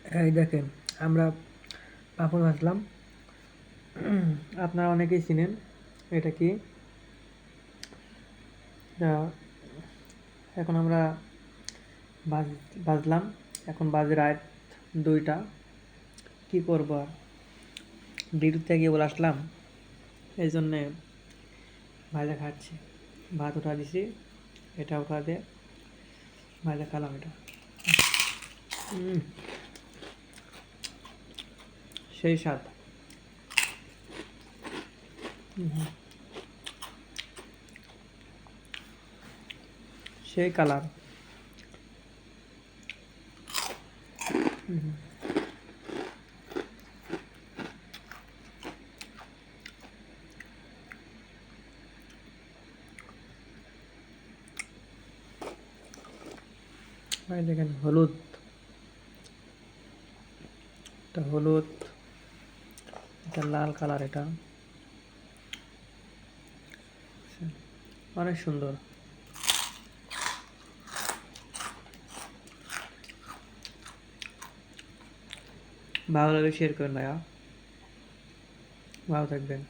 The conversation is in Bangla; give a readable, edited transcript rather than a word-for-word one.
এই দেখেন আমরা পাঁপড় ভাজলাম। আপনারা অনেকেই চিনেন এটা কি। আহ, এখন আমরা ভাজলাম। এখন বাজে রাত 2টা। কি করব আর, ডিউটিতে গিয়ে বলে আসলাম, এই জন্যে ভাজা খাচ্ছি। ভাত উঠা দিছি, এটা উঠা দিয়ে ভাজা খালাম এটা। উম, সেই স্বাদ। সেই কালার। ভাই দেখেন হলুদ, এটা হলুদ, এটা লাল কালার, এটা অনেক সুন্দর। ভালো লাগলে শেয়ার করেন ভাইয়া। ভালো থাকবেন।